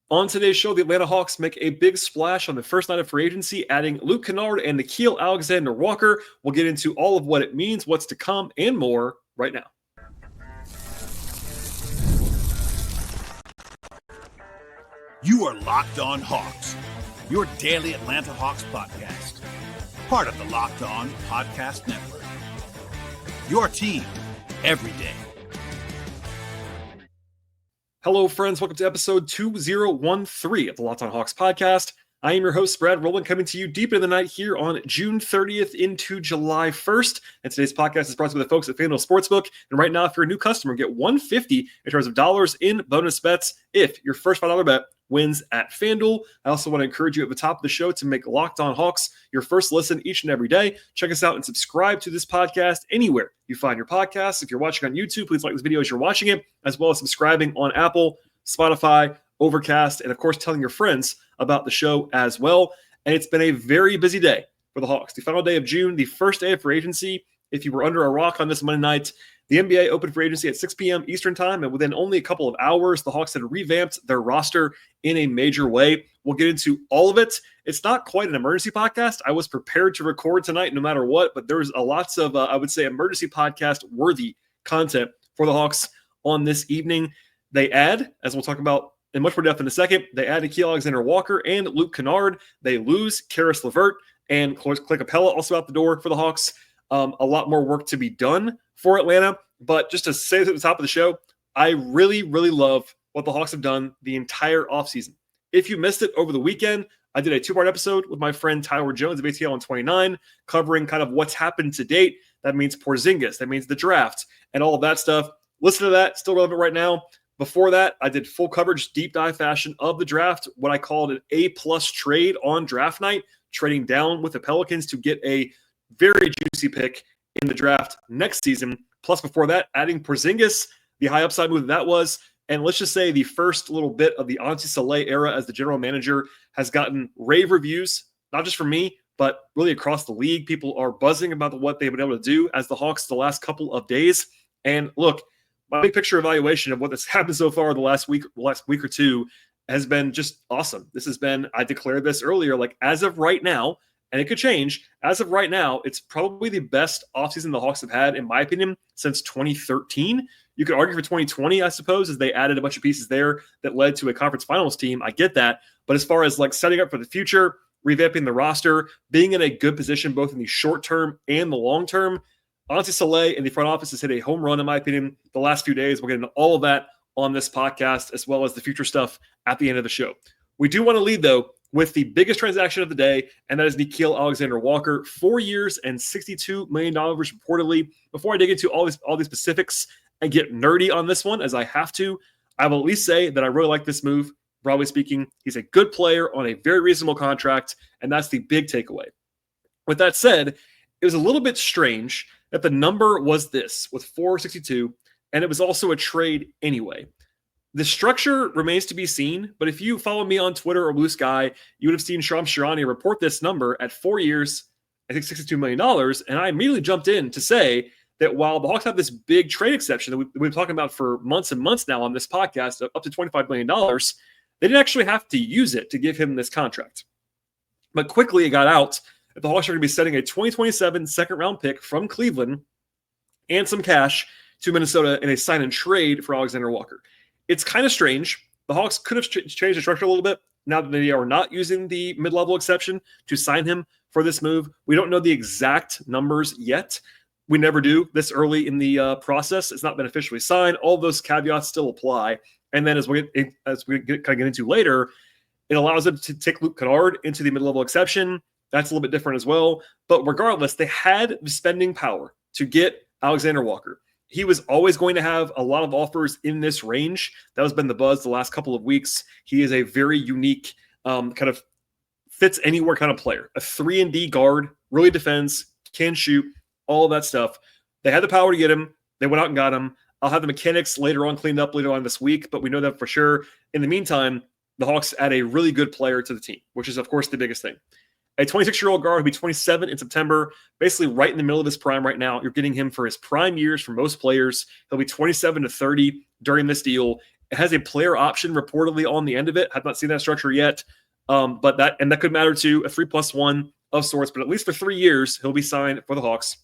On today's show, the Atlanta Hawks make a big splash on the first night of free agency, adding Luke Kennard and Nickeil Alexander-Walker. We'll get into all of what it means, what's to come, and more right now. You are Locked On Hawks, your daily Atlanta Hawks podcast. Part of the Locked On Podcast Network. Your team every day. Hello, friends. Welcome to episode 2013 of the Locked On Hawks podcast. I am your host, Rowland, coming to you deep in the night here on June 30th into July 1st. And today's podcast is brought to you by the folks at FanDuel Sportsbook. And right now, if you're a new customer, get $150 in terms of dollars in bonus bets if your first $5 bet wins at FanDuel. I also want to encourage you at the top of the show to make Locked On Hawks your first listen each and every day. Check us out and subscribe to this podcast anywhere you find your podcasts. If you're watching on YouTube, please like this video as you're watching it, as well as subscribing on Apple, Spotify, Overcast, and of course, telling your friends about the show as well. And it's been a very busy day for the Hawks. The final day of June, the first day of free agency. If you were under a rock on this Monday night, the NBA opened free agency at 6 p.m. Eastern time, and within only a couple of hours, the Hawks had revamped their roster in a major way. We'll get into all of it. It's not quite an emergency podcast. I was prepared to record tonight no matter what, but there's a lots of, I would say, emergency podcast-worthy content for the Hawks on this evening. They add, as we'll talk about in much more depth in a second, they add Nickeil Alexander-Walker and Luke Kennard. They lose Caris, LeVert, and Clint Capela also out the door for the Hawks. A lot more work to be done for Atlanta. But just to say at the top of the show, I really, really love what the Hawks have done the entire offseason. If you missed it over the weekend, I did a two-part episode with my friend Tyler Jones of ATL on 29, covering kind of what's happened to date. That means Porzingis, that means the draft, and all of that stuff. Listen to that, still relevant right now. Before that, I did full coverage, deep dive fashion of the draft, what I called an A-plus trade on draft night, trading down with the Pelicans to get a very juicy pick in the draft next season. Plus, before that, adding Porzingis, the high upside move that was. And let's just say the first little bit of the Antti Saleh era as the general manager has gotten rave reviews, not just from me, but really across the league. People are buzzing about what they've been able to do as the Hawks the last couple of days. And look, my big picture evaluation of what has happened so far the last week or two has been just awesome. This has been, I declared this earlier, like as of right now, and it could change. As of right now, it's probably the best offseason the Hawks have had, in my opinion, since 2013. You could argue for 2020, I suppose, as they added a bunch of pieces there that led to a conference finals team. I get that. But as far as like setting up for the future, revamping the roster, being in a good position both in the short term and the long term, Antti Saleh and the front office has hit a home run, in my opinion, the last few days. We'll get into all of that on this podcast, as well as the future stuff at the end of the show. We do want to lead, though, with the biggest transaction of the day, and that is Nickeil Alexander-Walker, 4 years and $62 million reportedly. Before I dig into all these specifics and get nerdy on this one, as I have to, I will at least say that I really like this move. Broadly speaking, he's a good player on a very reasonable contract, and that's the big takeaway. With that said, it was a little bit strange that the number was this, with 462, and it was also a trade anyway. The structure remains to be seen, but if you follow me on Twitter or Blue Sky, you would have seen Shams Charania report this number at 4 years, I think $62 million, and I immediately jumped in to say that while the Hawks have this big trade exception that we've been talking about for months and months now on this podcast, up to $25 million, they didn't actually have to use it to give him this contract. But quickly it got out that the Hawks are going to be sending a 2027 second-round pick from Cleveland and some cash to Minnesota in a sign-and-trade for Alexander-Walker. It's kind of strange. The Hawks could have changed the structure a little bit now that they are not using the mid-level exception to sign him for this move. We don't know the exact numbers yet. We never do this early in the process. It's not been officially signed. All those caveats still apply. And then as we get into later, it allows them to take Luke Kennard into the mid-level exception. That's a little bit different as well. But regardless, they had the spending power to get Alexander-Walker. He was always going to have a lot of offers in this range. That has been the buzz the last couple of weeks. He is a very unique, kind of fits anywhere kind of player. A 3-and-D guard, really defends, can shoot, all of that stuff. They had the power to get him. They went out and got him. I'll have the mechanics later on cleaned up later on this week, but we know that for sure. In the meantime, the Hawks add a really good player to the team, which is, of course, the biggest thing. A 26-year-old guard who'll be 27 in September, basically right in the middle of his prime right now. You're getting him for his prime years for most players. He'll be 27 to 30 during this deal. It has a player option reportedly on the end of it. Have not seen that structure yet. But that could matter to a 3+1 of sorts, but at least for 3 years, he'll be signed for the Hawks.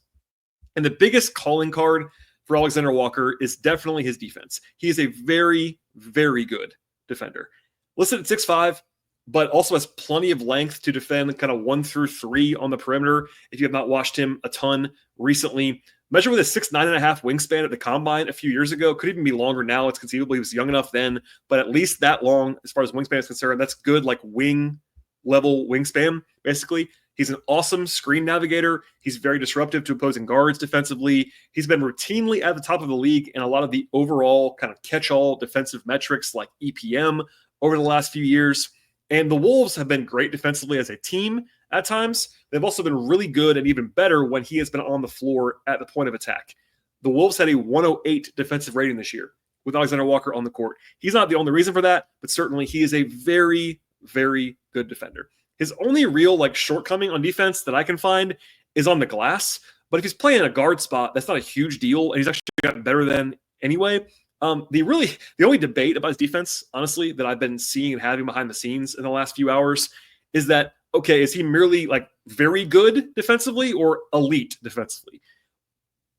And the biggest calling card for Alexander Walker is definitely his defense. He is a very, very good defender. Listed at 6'5", but also has plenty of length to defend kind of 1 through 3 on the perimeter. If you have not watched him a ton recently, measured with a 6'9.5" wingspan at the combine a few years ago. Could even be longer now. It's conceivable he was young enough then, but at least that long as far as wingspan is concerned. That's good, like wing level wingspan, basically. He's an awesome screen navigator. He's very disruptive to opposing guards defensively. He's been routinely at the top of the league in a lot of the overall kind of catch-all defensive metrics like EPM over the last few years. And the Wolves have been great defensively as a team at times. They've also been really good and even better when he has been on the floor at the point of attack. The Wolves had a 108 defensive rating this year with Alexander Walker on the court. He's not the only reason for that, but certainly he is a very, very good defender. His only real shortcoming on defense that I can find is on the glass. But if he's playing a guard spot, that's not a huge deal, and he's actually gotten better than anyway. The only debate about his defense, honestly, that I've been seeing and having behind the scenes in the last few hours is that, okay, is he merely very good defensively or elite defensively?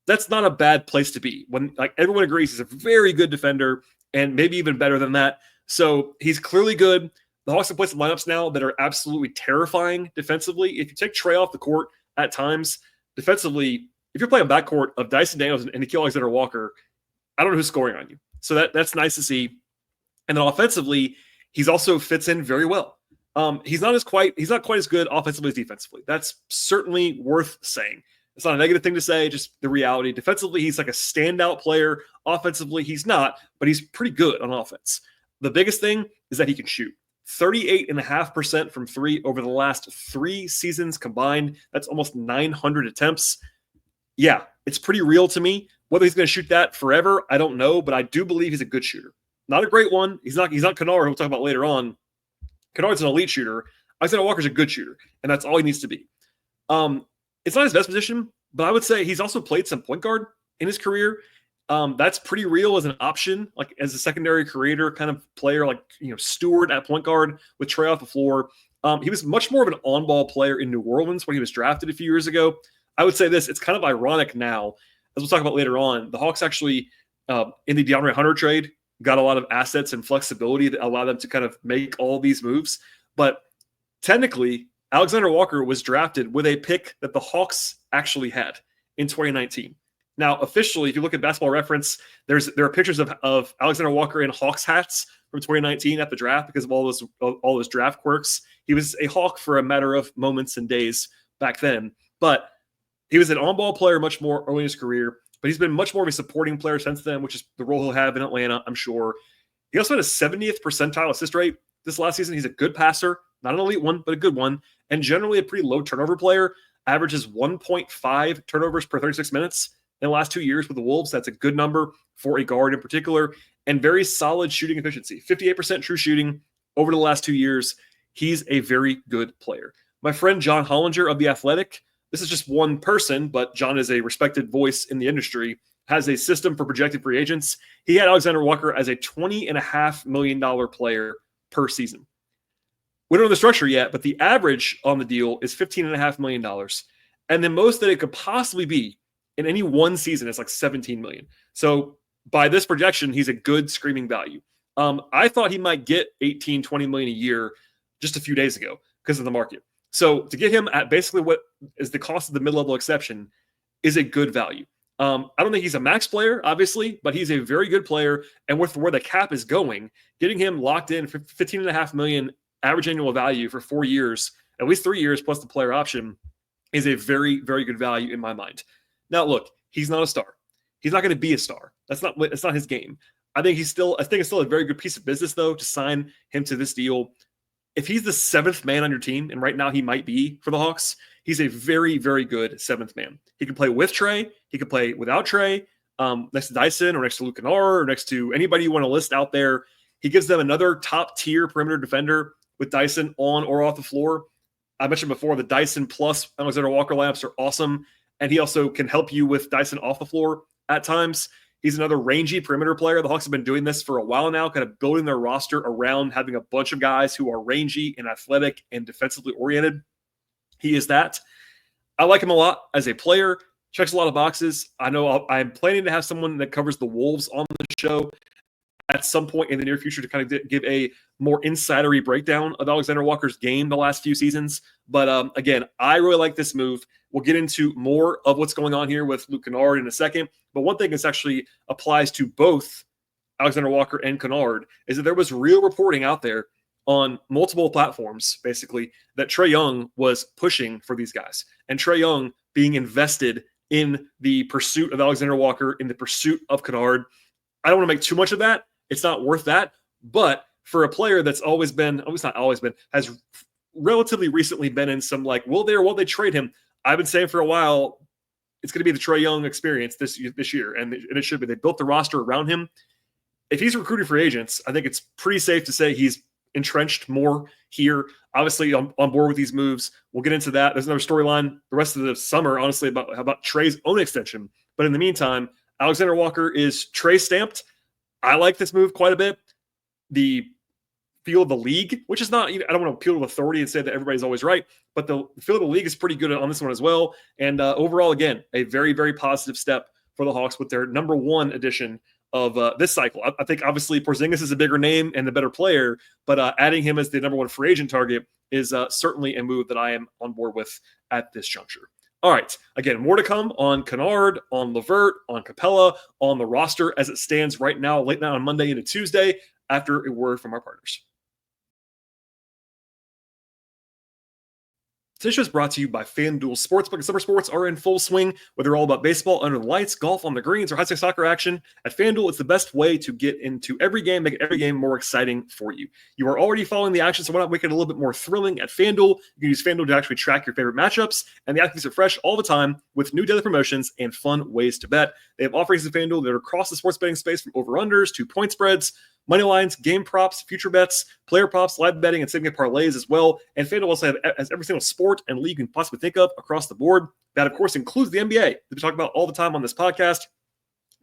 That's not a bad place to be when everyone agrees he's a very good defender and maybe even better than that. So he's clearly good. The Hawks have played some lineups now that are absolutely terrifying defensively. If you take Trey off the court at times, defensively, if you're playing backcourt of Dyson Daniels and Nickeil Alexander-Walker, I don't know who's scoring on you. So that's nice to see. And then offensively, he's also fits in very well. He's not quite as good offensively as defensively. That's certainly worth saying. It's not a negative thing to say, just the reality. Defensively, he's like a standout player. Offensively, he's not, but he's pretty good on offense. The biggest thing is that he can shoot. 38.5% from 3 over the last 3 seasons combined. That's almost 900 attempts. Yeah, it's pretty real to me. Whether he's going to shoot that forever, I don't know, but I do believe he's a good shooter. Not a great one. He's not Kennard, who we'll talk about later on. Kennard's an elite shooter. Alexander Walker's a good shooter, and that's all he needs to be. It's not his best position, but I would say he's also played some point guard in his career. That's pretty real as an option, as a secondary creator kind of player, steward at point guard with Trey off the floor. He was much more of an on-ball player in New Orleans when he was drafted a few years ago. I would say this, it's kind of ironic now, as we'll talk about later on. The Hawks actually, in the DeAndre Hunter trade, got a lot of assets and flexibility that allow them to kind of make all these moves. But technically, Alexander Walker was drafted with a pick that the Hawks actually had in 2019. Now, officially, if you look at Basketball Reference, there are pictures of Alexander Walker in Hawks hats from 2019 at the draft because of all those draft quirks. He was a Hawk for a matter of moments and days back then. But he was an on-ball player much more early in his career, but he's been much more of a supporting player since then, which is the role he'll have in Atlanta, I'm sure. He also had a 70th percentile assist rate this last season. He's a good passer, not an elite one, but a good one, and generally a pretty low turnover player. Averages 1.5 turnovers per 36 minutes in the last 2 years with the Wolves. That's a good number for a guard in particular, and very solid shooting efficiency. 58% true shooting over the last 2 years. He's a very good player. My friend John Hollinger of The Athletic, this is just one person, but John is a respected voice in the industry, has a system for projected free agents. He had Alexander Walker as a $20.5 million player per season. We don't know the structure yet, but the average on the deal is $15.5 million. And the most that it could possibly be in any one season is $17 million. So by this projection, he's a good screaming value. I thought he might get $18-20 million a year just a few days ago because of the market. So to get him at basically what is the cost of the mid-level exception is a good value. I don't think he's a max player, obviously, but he's a very good player. And with where the cap is going, getting him locked in for $15.5 million average annual value for 4 years, at least 3 years plus the player option, is a very, very good value in my mind. Now, look, he's not a star. He's not going to be a star. That's not his game. I think it's still a very good piece of business, though, to sign him to this deal. If he's the 7th man on your team, and right now he might be for the Hawks, he's a very, very good 7th man. He can play with Trey. He can play without Trey, next to Dyson or next to Luke Kennard or next to anybody you want to list out there. He gives them another top-tier perimeter defender with Dyson on or off the floor. I mentioned before the Dyson plus Alexander Walker lineups are awesome, and he also can help you with Dyson off the floor at times. He's another rangy perimeter player. The Hawks have been doing this for a while now, kind of building their roster around having a bunch of guys who are rangy and athletic and defensively oriented. He is that. I like him a lot as a player. Checks a lot of boxes. I know I'm planning to have someone that covers the Wolves on the show at some point in the near future to kind of give a more insidery breakdown of Alexander Walker's game the last few seasons. But again, I really like this move. We'll get into more of what's going on here with Luke Kennard in a second. But one thing this actually applies to both Alexander Walker and Kennard is that there was real reporting out there on multiple platforms, basically, that Trae Young was pushing for these guys. And Trae Young being invested in the pursuit of Alexander Walker, in the pursuit of Kennard. I don't want to make too much of that. It's not worth that. But for a player that's always been, it's not always been, has relatively recently been in some like, will they trade him? I've been saying for a while, it's going to be the Trae Young experience this year, and it should be. They built the roster around him. If he's recruiting free agents, I think it's pretty safe to say he's entrenched more here. Obviously, on board with these moves. We'll get into that. There's another storyline the rest of the summer, honestly, about Trae's own extension. But in the meantime, Alexander Walker is Trae stamped. I like this move quite a bit. The feel of the league, which is not, I don't want to appeal to authority and say that everybody's always right, but the feel of the league is pretty good on this one as well. And overall, again, a very, very positive step for the Hawks with their number one addition of this cycle. I think obviously Porzingis is a bigger name and the better player, but adding him as the number one free agent target is certainly a move that I am on board with at this juncture. All right, again, more to come on Kennard, on LeVert, on Capela, on the roster as it stands right now, late night on Monday into Tuesday, after a word from our partners. Today's show is brought to you by FanDuel Sportsbook. Summer sports are in full swing. Whether you're all about baseball under the lights, golf on the greens, or high-stakes soccer action, at FanDuel, it's the best way to get into every game, make every game more exciting for you. You are already following the action, so why not make it a little bit more thrilling at FanDuel? You can use FanDuel to actually track your favorite matchups, and the athletes are fresh all the time with new daily promotions and fun ways to bet. They have offerings at FanDuel that are across the sports betting space, from over-unders to point spreads, money lines, game props, future bets, player props, live betting, and same-game parlays as well. And FanDuel also has every single sport and league you can possibly think of across the board. That, of course, includes the NBA that we talk about all the time on this podcast,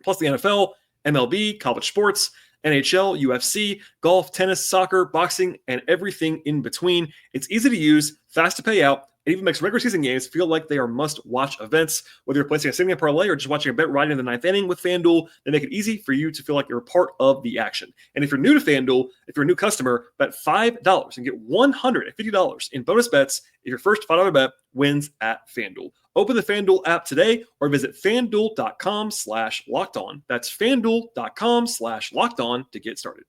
plus the NFL, MLB, college sports, NHL, UFC, golf, tennis, soccer, boxing, and everything in between. It's easy to use, fast to pay out. It even makes regular season games feel like they are must-watch events. Whether you're placing a same-game parlay or just watching a bet right in the ninth inning with FanDuel, they make it easy for you to feel like you're a part of the action. And if you're new to FanDuel, if you're a new customer, bet $5 and get $150 in bonus bets if your first $5 bet wins at FanDuel. Open the FanDuel app today or visit FanDuel.com/lockedon. That's FanDuel.com/lockedon to get started.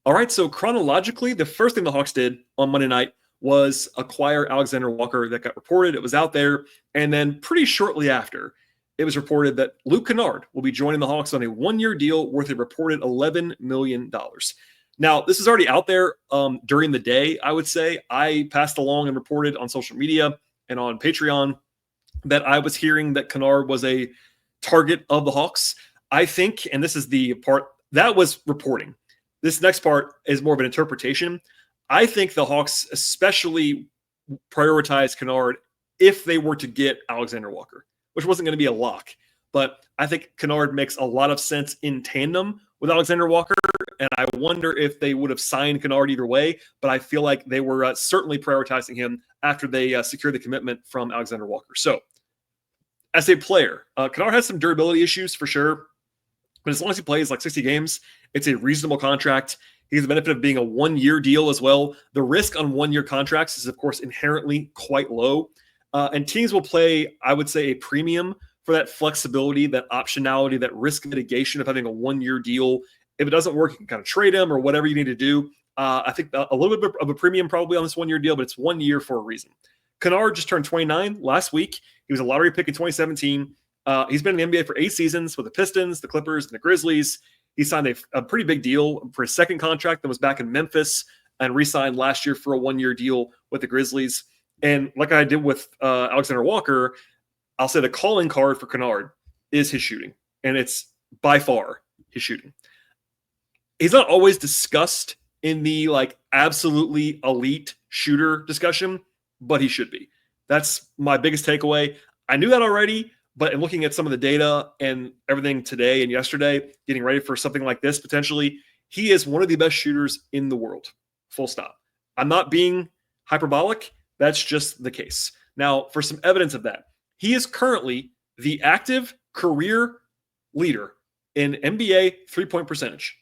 All right, so chronologically, the first thing the Hawks did on Monday night was acquire Alexander Walker. That got reported. It was out there. And then pretty shortly after, it was reported that Luke Kennard will be joining the Hawks on a one-year deal worth a reported $11 million. Now, this is already out there during the day, I would say. I passed along and reported on social media and on Patreon that I was hearing that Kennard was a target of the Hawks. I think, and this is the part that was reporting, this next part is more of an interpretation. I think the Hawks especially prioritize Kennard if they were to get Alexander Walker, which wasn't going to be a lock. But I think Kennard makes a lot of sense in tandem with Alexander Walker, and I wonder if they would have signed Kennard either way, but I feel like they were certainly prioritizing him after they secured the commitment from Alexander Walker. So as a player, Kennard has some durability issues for sure, but as long as he plays like 60 games, it's a reasonable contract. He has the benefit of being a one-year deal as well. The risk on one-year contracts is, of course, inherently quite low. And teams will play, I would say, a premium for that flexibility, that optionality, that risk mitigation of having a one-year deal. If it doesn't work, you can kind of trade him or whatever you need to do. I think a little bit of a premium probably on this one-year deal, but it's 1 year for a reason. Kennard just turned 29 last week. He was a lottery pick in 2017. He's been in the NBA for 8 seasons with the Pistons, the Clippers, and the Grizzlies. He signed a pretty big deal for his second contract that was back in Memphis and re-signed last year for a one-year deal with the Grizzlies. And like I did with Alexander Walker, I'll say the calling card for Kennard is his shooting. And it's by far his shooting. He's not always discussed in the like absolutely elite shooter discussion, but he should be. That's my biggest takeaway. I knew that already, But in looking at some of the data and everything today and yesterday, getting ready for something like this potentially, he is one of the best shooters in the world. Full stop. I'm not being hyperbolic. That's just the case. Now, for some evidence of that, he is currently the active career leader in NBA three-point percentage.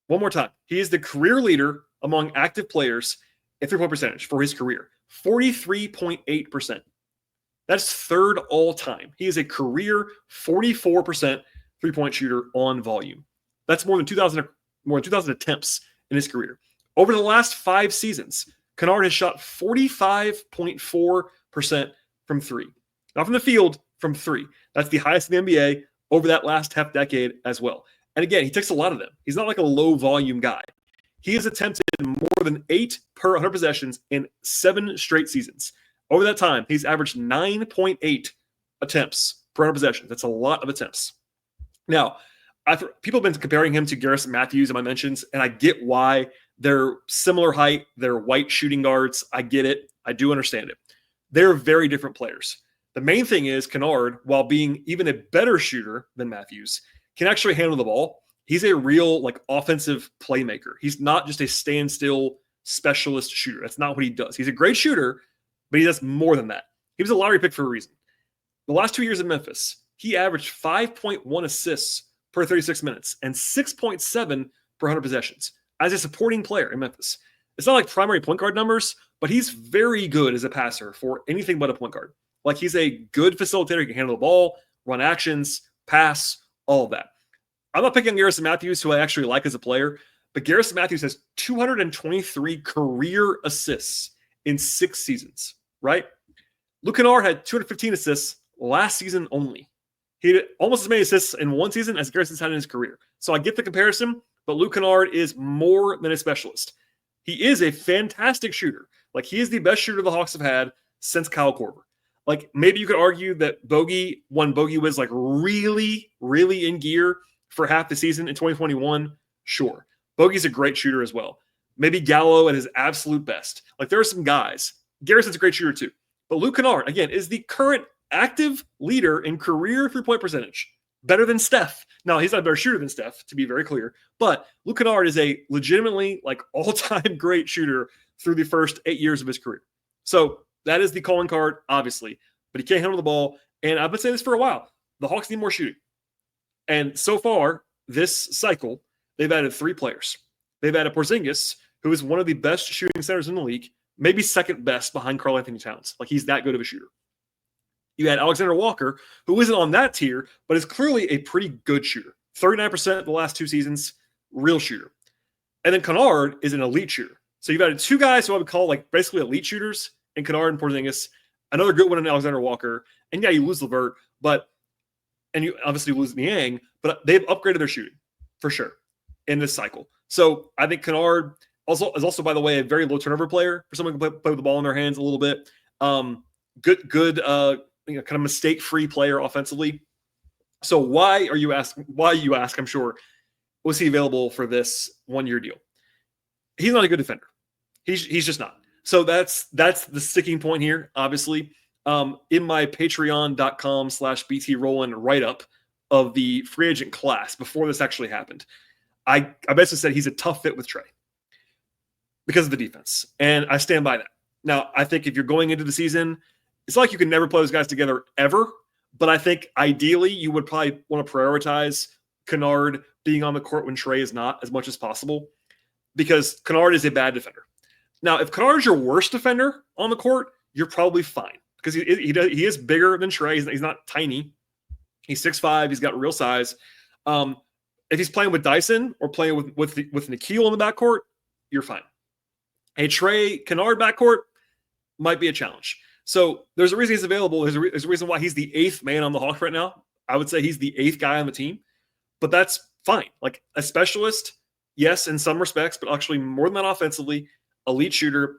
One more time. He is the career leader among active players in three-point percentage for his career. 43.8%. That's third all time. He is a career 44% three-point shooter on volume. That's more than 2,000 attempts in his career. Over the last 5 seasons, Kennard has shot 45.4% from three. Not from the field, from three. That's the highest in the NBA over that last half decade as well. And again, he takes a lot of them. He's not like a low volume guy. He has attempted more than 8 per 100 possessions in 7 straight seasons. Over that time, he's averaged 9.8 attempts per 100 possessions. That's a lot of attempts. Now, people have been comparing him to Garrison Matthews in my mentions, and I get why. They're similar height. They're white shooting guards. I get it. I do understand it. They're very different players. The main thing is Kennard, while being even a better shooter than Matthews, can actually handle the ball. He's a real offensive playmaker. He's not just a standstill specialist shooter. That's not what he does. He's a great shooter, but he does more than that. He was a lottery pick for a reason. The last 2 years in Memphis, he averaged 5.1 assists per 36 minutes and 6.7 per 100 possessions as a supporting player in Memphis. It's not like primary point guard numbers, but he's very good as a passer for anything but a point guard. He's a good facilitator. He can handle the ball, run actions, pass, all of that. I'm not picking Garrison Matthews, who I actually like as a player, but Garrison Matthews has 223 career assists in 6 seasons, right? Luke Kennard had 215 assists last season only. He had almost as many assists in one season as Garrison's had in his career. So I get the comparison, but Luke Kennard is more than a specialist. He is a fantastic shooter. He is the best shooter the Hawks have had since Kyle Korver. Maybe you could argue that Bogey, when Bogey was really, really in gear for half the season in 2021, sure. Bogey's a great shooter as well. Maybe Gallo at his absolute best. There are some guys. Garrison's a great shooter too. But Luke Kennard, again, is the current active leader in career three-point percentage. Better than Steph. Now, he's not a better shooter than Steph, to be very clear. But Luke Kennard is a legitimately all-time great shooter through the first 8 years of his career. So that is the calling card, obviously. But he can't handle the ball. And I've been saying this for a while. The Hawks need more shooting. And so far, this cycle, they've added 3 players. They've added Porzingis, who is one of the best shooting centers in the league, maybe second best behind Karl Anthony Towns. He's that good of a shooter. You had Alexander Walker, who isn't on that tier, but is clearly a pretty good shooter. 39% the last 2 seasons, real shooter. And then Kennard is an elite shooter. So you've added 2 guys who I would call basically elite shooters in Kennard and Porzingis. Another good one in Alexander Walker. And yeah, you lose LeVert, and you obviously lose Niang, but they've upgraded their shooting for sure in this cycle. So I think Kennard is also, by the way, a very low turnover player for someone who can play with the ball in their hands a little bit. Good, kind of mistake-free player offensively. So why you ask, I'm sure, was he available for this 1-year deal? He's not a good defender. He's just not. So that's the sticking point here, obviously. In my patreon.com/BT Rowland write-up of the free agent class before this actually happened, I basically said he's a tough fit with Trey because of the defense. And I stand by that. Now, I think if you're going into the season, it's like you can never play those guys together ever. But I think ideally you would probably want to prioritize Kennard being on the court when Trey is not as much as possible, because Kennard is a bad defender. Now, if Kennard is your worst defender on the court, you're probably fine, because he is bigger than Trey. He's not tiny. He's 6'5". He's got real size. If he's playing with Dyson or playing with Nickeil in the backcourt, you're fine. A Trey Kennard backcourt might be a challenge. So there's a reason he's available. There's a reason why he's the 8th man on the Hawks right now. I would say he's the 8th guy on the team, but that's fine. A specialist, yes, in some respects, but actually more than that offensively, elite shooter.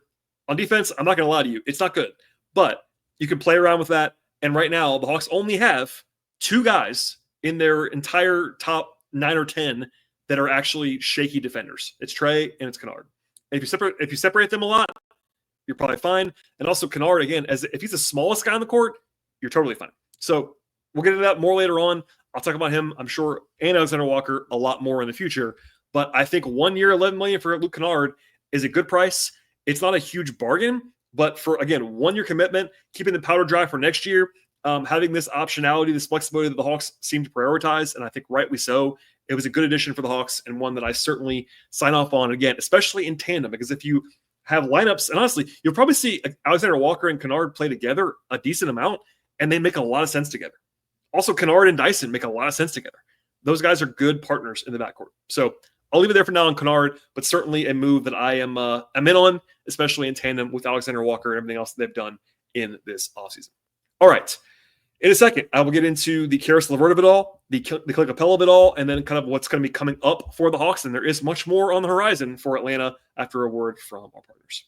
On defense, I'm not going to lie to you, it's not good, but you can play around with that. And right now, the Hawks only have 2 guys in their entire top 9 or 10 that are actually shaky defenders. It's Trey and it's Kennard. And if you separate them a lot, you're probably fine. And also Kennard, again, if he's the smallest guy on the court, you're totally fine. So We'll get into that more later on. I'll talk about him, I'm sure, and Alexander Walker a lot more in the future. But I think 1 year, $11 million for Luke Kennard is a good price. It's not a huge bargain, but for, again, 1 year commitment, keeping the powder dry for next year, having this optionality, this flexibility that the Hawks seem to prioritize, and I think rightly so. It was a good addition for the Hawks and one that I certainly sign off on, again, especially in tandem, because if you have lineups, and honestly, you'll probably see Alexander Walker and Kennard play together a decent amount, and they make a lot of sense together. Also, Kennard and Dyson make a lot of sense together. Those guys are good partners in the backcourt. So I'll leave it there for now on Kennard, but certainly a move that I'm in on, especially in tandem with Alexander Walker and everything else that they've done in this offseason. All right. In a second, I will get into the Caris LeVert of it all, the Clint Capela of it all, and then kind of what's going to be coming up for the Hawks. And there is much more on the horizon for Atlanta after a word from our partners.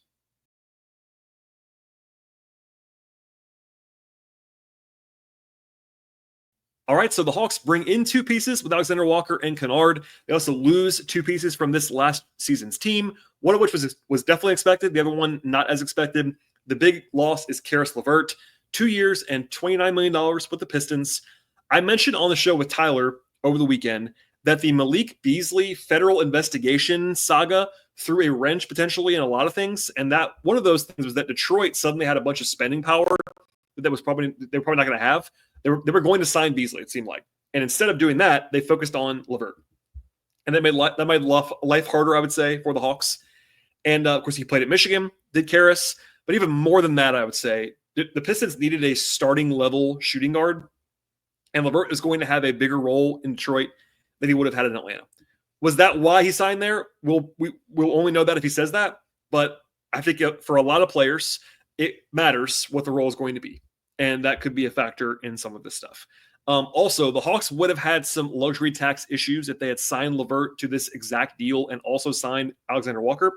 All right, so the Hawks bring in 2 pieces with Alexander Walker and Kennard. They also lose 2 pieces from this last season's team, one of which was definitely expected, the other one not as expected. The big loss is Caris LeVert, 2 years and $29 million with the Pistons. I mentioned on the show with Tyler over the weekend that the Malik Beasley federal investigation saga threw a wrench potentially in a lot of things, and that one of those things was that Detroit suddenly had a bunch of spending power that they were probably not going to have. They were going to sign Beasley, it seemed like. And instead of doing that, they focused on LeVert. And that made life harder, I would say, for the Hawks. And, of course, he played at Michigan, did Caris. But even more than that, I would say, the Pistons needed a starting-level shooting guard. And LeVert is going to have a bigger role in Detroit than he would have had in Atlanta. Was that why he signed there? We'll only know that if he says that. But I think for a lot of players, it matters what the role is going to be. And that could be a factor in some of this stuff. Also, the Hawks would have had some luxury tax issues if they had signed LeVert to this exact deal and also signed Alexander Walker.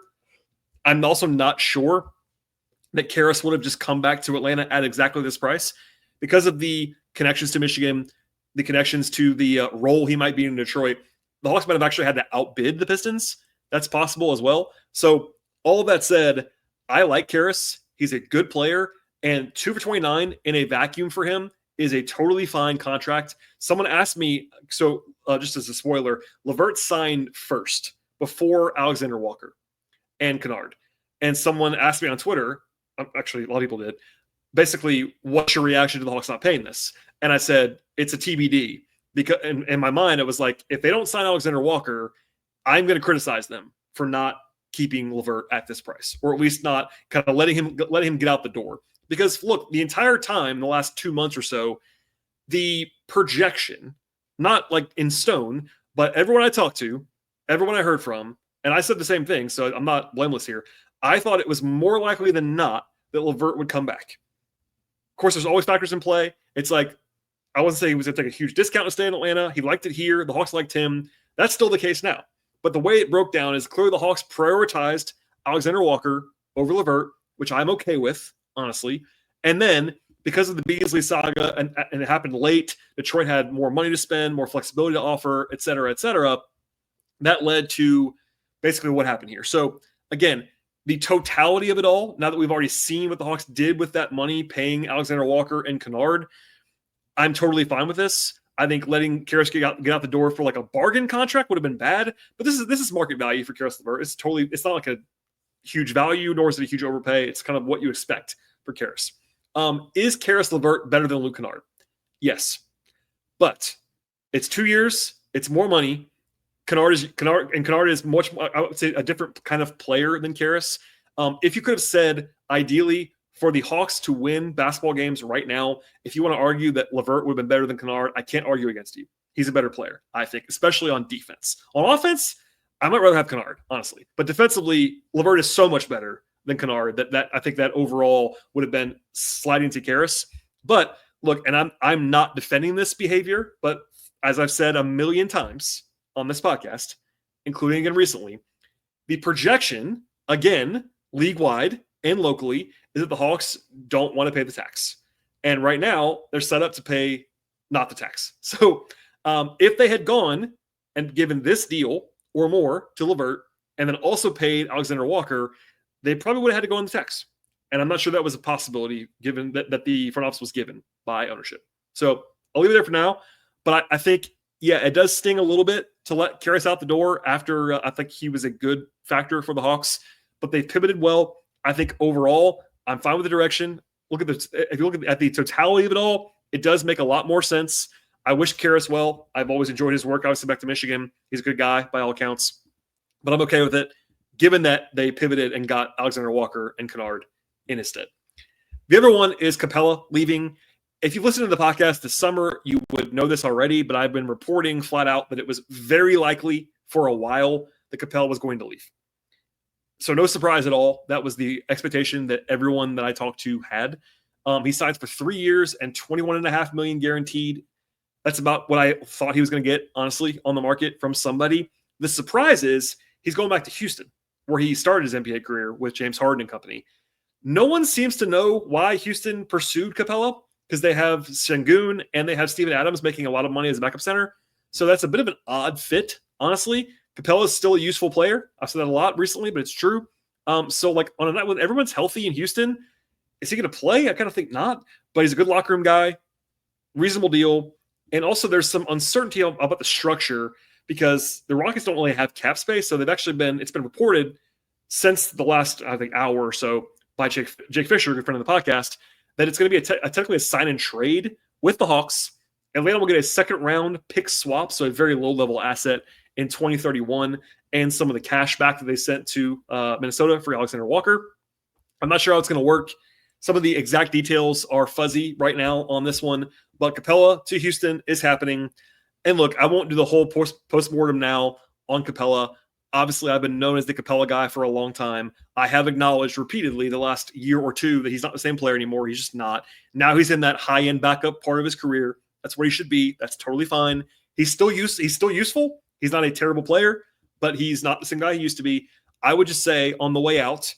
I'm also not sure that Caris would have just come back to Atlanta at exactly this price because of the connections to Michigan, the connections to the role he might be in Detroit. The Hawks might have actually had to outbid the Pistons. That's possible as well. So all that said, I like Caris. He's a good player. And 2 for 29 in a vacuum for him is a totally fine contract. Someone asked me, so just as a spoiler, LeVert signed first before Alexander Walker and Kennard. And someone asked me on Twitter, actually a lot of people did, basically, what's your reaction to the Hawks not paying this? And I said, it's a TBD. Because in my mind, it was like, if they don't sign Alexander Walker, I'm going to criticize them for not keeping LeVert at this price, or at least not kind of letting him get out the door. Because, look, the entire time, the last 2 months or so, the projection, not like in stone, but everyone I talked to, everyone I heard from, and I said the same thing, so I'm not blameless here, I thought it was more likely than not that LeVert would come back. Of course, there's always factors in play. It's like, I wasn't saying he was going to take a huge discount to stay in Atlanta. He liked it here. The Hawks liked him. That's still the case now. But the way it broke down is clearly the Hawks prioritized Alexander Walker over LeVert, which I'm okay with, honestly. And then because of the Beasley saga and it happened late, Detroit had more money to spend, more flexibility to offer, et cetera, et cetera. That led to basically what happened here. So again, the totality of it all, now that we've already seen what the Hawks did with that money, paying Alexander Walker and Kennard, I'm totally fine with this. I think letting Caris get out the door for like a bargain contract would have been bad, but this is market value for Caris LeVert. It's not like a huge value, nor is it a huge overpay. It's kind of what you expect for Caris. Is Caris LeVert better than Luke Kennard? Yes, but it's 2 years. It's more money. Kennard is much, I would say, a different kind of player than Caris. If you could have said, ideally, for the Hawks to win basketball games right now, if you want to argue that LeVert would have been better than Kennard, I can't argue against you. He's a better player, I think, especially on defense. On offense, I might rather have Kennard, honestly. But defensively, LeVert is so much better than Kennard that I think that overall would have been sliding to Caris. But look, and I'm not defending this behavior, but as I've said a million times on this podcast, including again recently, the projection, again, league-wide and locally, is that the Hawks don't want to pay the tax. And right now, they're set up to pay not the tax. So if they had gone and given this deal or more to LeVert and then also paid Alexander Walker, they probably would have had to go on the tax. And I'm not sure that was a possibility given that the front office was given by ownership. So I'll leave it there for now. But I think, yeah, it does sting a little bit to let Caris out the door after I think he was a good factor for the Hawks. But they've pivoted well. I think overall, I'm fine with the direction. If you look at the totality of it all, it does make a lot more sense. I wish Caris well. I've always enjoyed his work. Obviously, back to Michigan. He's a good guy by all accounts. But I'm okay with it, given that they pivoted and got Alexander Walker and Kennard in his stead. The other one is Capela leaving. If you've listened to the podcast this summer, you would know this already, but I've been reporting flat out that it was very likely for a while that Capela was going to leave. So no surprise at all. That was the expectation that everyone that I talked to had. He signs for 3 years and $21.5 million guaranteed. That's about what I thought he was going to get, honestly, on the market from somebody. The surprise is he's going back to Houston, where he started his NBA career with James Harden and company. No one seems to know why Houston pursued Capela, because they have Sengun and they have Steven Adams making a lot of money as a backup center. So that's a bit of an odd fit, honestly. Capela is still a useful player. I've said that a lot recently, but it's true. So like on a night when everyone's healthy in Houston, is he going to play? I kind of think not, but he's a good locker room guy, reasonable deal. And also there's some uncertainty about the structure because the Rockets don't really have cap space. So it's been reported since the last, I think, hour or so by Jake Fisher, a good friend of the podcast, that it's going to be technically a sign and trade with the Hawks. Atlanta will get a second round pick swap, so a very low level asset in 2031, and some of the cash back that they sent to Minnesota for Alexander Walker. I'm not sure how it's going to work. Some of the exact details are fuzzy right now on this one, but Capela to Houston is happening. And look, I won't do the whole postmortem now on Capela. Obviously, I've been known as the Capela guy for a long time. I have acknowledged repeatedly the last year or two that he's not the same player anymore. He's just not. Now he's in that high-end backup part of his career. That's where he should be. That's totally fine. He's still useful. He's not a terrible player, but he's not the same guy he used to be. I would just say on the way out,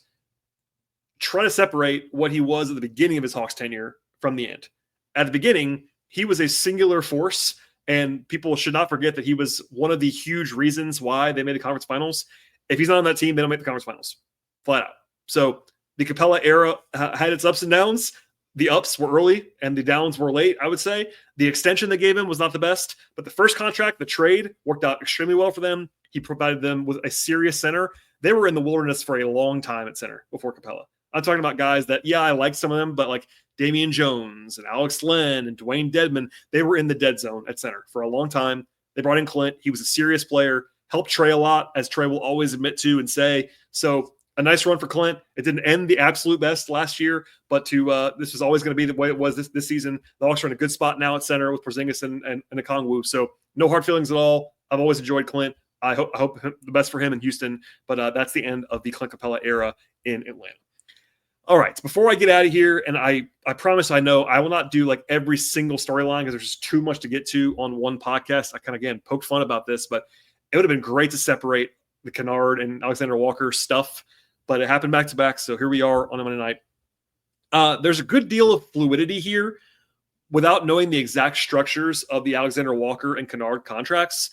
try to separate what he was at the beginning of his Hawks tenure from the end. At the beginning, he was a singular force, and people should not forget that he was one of the huge reasons why they made the conference finals. If he's not on that team, they don't make the conference finals, flat out. So the Capela era had its ups and downs. The ups were early and the downs were late, I would say. The extension they gave him was not the best, but the first contract, the trade, worked out extremely well for them. He provided them with a serious center. They were in the wilderness for a long time at center before Capela. I'm talking about guys that, yeah, I like some of them, but like Damian Jones and Alex Len and Dwayne Dedman, they were in the dead zone at center for a long time. They brought in Clint. He was a serious player, helped Trey a lot, as Trey will always admit to and say. So a nice run for Clint. It didn't end the absolute best last year, but this was always going to be the way it was this season. The Hawks are in a good spot now at center with Porzingis and Okongwu. So no hard feelings at all. I've always enjoyed Clint. I hope the best for him in Houston, but that's the end of the Clint Capela era in Atlanta. All right, before I get out of here, and I promise I know I will not do like every single storyline because there's just too much to get to on one podcast. I kind of, again, poked fun about this, but it would have been great to separate the Kennard and Alexander Walker stuff, but it happened back-to-back, so here we are on a Monday night. There's a good deal of fluidity here without knowing the exact structures of the Alexander Walker and Kennard contracts,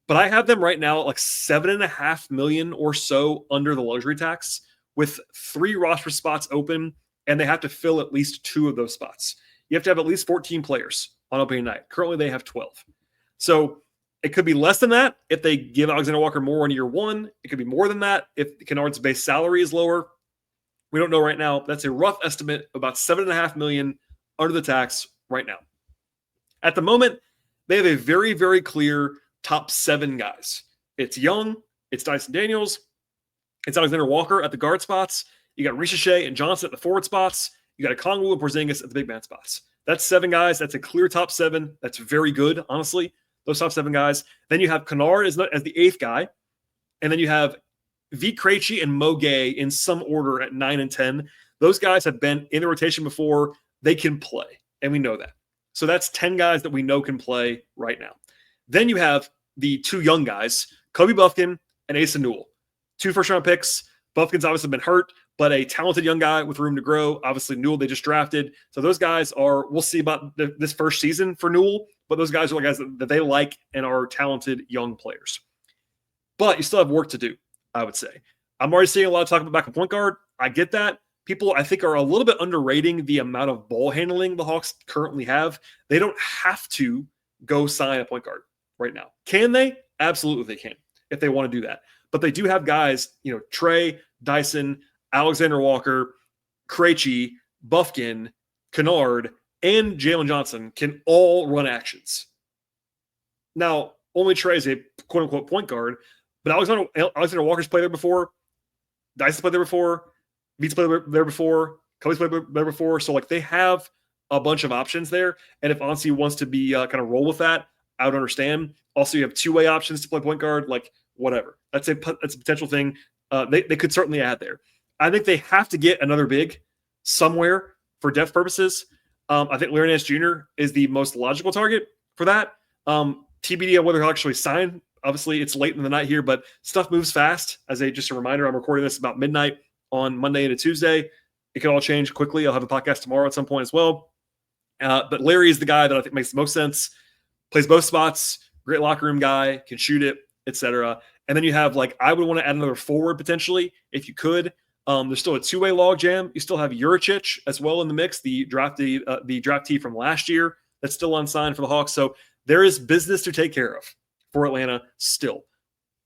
but I have them right now at like $7.5 million or so under the luxury tax, with 3 roster spots open, and they have to fill at least 2 of those spots. You have to have at least 14 players on opening night. Currently, they have 12. So it could be less than that if they give Alexander Walker more in year 1. It could be more than that if Kennard's base salary is lower. We don't know right now. That's a rough estimate, about $7.5 million under the tax right now. At the moment, they have a very, very clear top 7 guys. It's Young, it's Dyson Daniels, it's Alexander Walker at the guard spots. You got Ricochet and Johnson at the forward spots. You got Okongwu and Porzingis at the big man spots. That's 7 guys. That's a clear top 7. That's very good, honestly, those top 7 guys. Then you have Kennard as the 8th guy. And then you have V. Krejci and Mo Gay in some order at 9 and 10. Those guys have been in the rotation before. They can play, and we know that. So that's 10 guys that we know can play right now. Then you have the 2 young guys, Kobe Buffkin and Asa Newell. 2 first-round picks. Buffkin's obviously been hurt, but a talented young guy with room to grow. Obviously, Newell they just drafted. So those guys are, we'll see about this first season for Newell, but those guys are guys that they like and are talented young players. But you still have work to do, I would say. I'm already seeing a lot of talk about backup point guard. I get that, people, I think, are a little bit underrating the amount of ball handling the Hawks currently have. They don't have to go sign a point guard right now. Can they? Absolutely they can if they want to do that. But they do have guys, Trey, Dyson, Alexander Walker, Krejci, Buffkin, Kennard, and Jalen Johnson can all run actions. Now, only Trey is a quote-unquote point guard, but Alexander Walker's played there before. Dyson's played there before. Beats played there before. Kobe's played there before. So, they have a bunch of options there. And if Ansi wants to be kind of roll with that, I would understand. Also, you have two-way options to play point guard, whatever. That's a potential thing they could certainly add there. I think they have to get another big somewhere for depth purposes. I think Larry Nance Jr. is the most logical target for that. TBD on whether he'll actually sign. Obviously, it's late in the night here, but stuff moves fast. Just a reminder, I'm recording this about midnight on Monday into Tuesday. It could all change quickly. I'll have a podcast tomorrow at some point as well. But Larry is the guy that I think makes the most sense. Plays both spots, great locker room guy, can shoot it, etc. And then you have I would want to add another forward potentially if you could. There's still a two-way log jam. You still have Juricic as well in the mix, the draftee from last year that's still unsigned for the Hawks. So there is business to take care of for Atlanta still.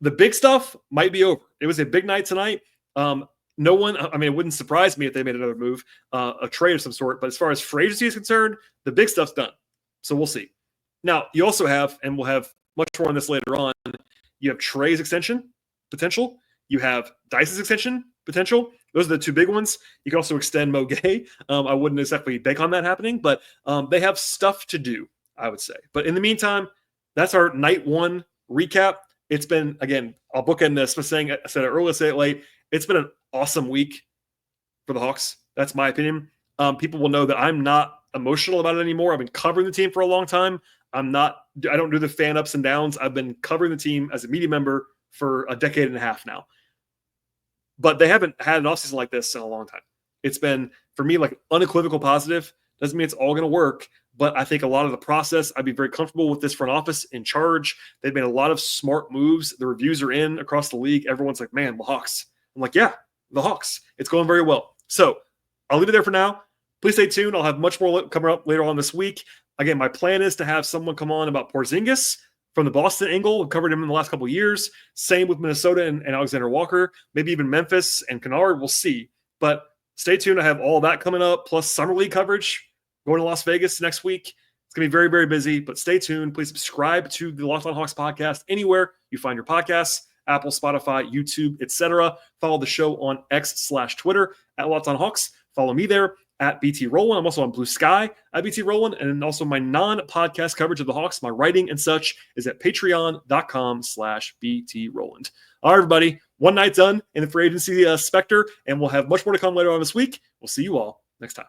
The big stuff might be over. It was a big night tonight. No one, it wouldn't surprise me if they made another move, a trade of some sort. But as far as free agency is concerned, the big stuff's done. So we'll see. Now, you also have, and we'll have much more on this later on, you have Trey's extension potential. You have Dyson's extension potential. Those are the two big ones. You can also extend Mo Gay. I wouldn't exactly bank on that happening, but they have stuff to do, I would say. But in the meantime, that's our night one recap. It's been, again, I'll bookend this by saying, I said it earlier, say it late. It's been an awesome week for the Hawks. That's my opinion. People will know that I'm not emotional about it anymore. I've been covering the team for a long time. I don't do the fan ups and downs. I've been covering the team as a media member for a decade and a half now. But they haven't had an offseason like this in a long time. It's been, for me, unequivocal positive. Doesn't mean it's all going to work, but I think a lot of the process, I'd be very comfortable with this front office in charge. They've made a lot of smart moves. The reviews are in across the league. Everyone's like, man, the Hawks. I'm like, yeah, the Hawks. It's going very well. So I'll leave it there for now. Please stay tuned. I'll have much more coming up later on this week. Again, my plan is to have someone come on about Porzingis from the Boston angle. We've covered him in the last couple of years. Same with Minnesota and Alexander Walker. Maybe even Memphis and Kennard. We'll see. But stay tuned. I have all that coming up, plus Summer League coverage going to Las Vegas next week. It's going to be very, very busy, but stay tuned. Please subscribe to the Locked On Hawks podcast anywhere you find your podcasts, Apple, Spotify, YouTube, etc. Follow the show on X/Twitter at Locked On Hawks. Follow me there at BT Rowland. I'm also on Blue Sky at BT Rowland. And also my non-podcast coverage of the Hawks, my writing and such, is at patreon.com/BT Rowland. All right, everybody. One night done in the free agency specter, and we'll have much more to come later on this week. We'll see you all next time.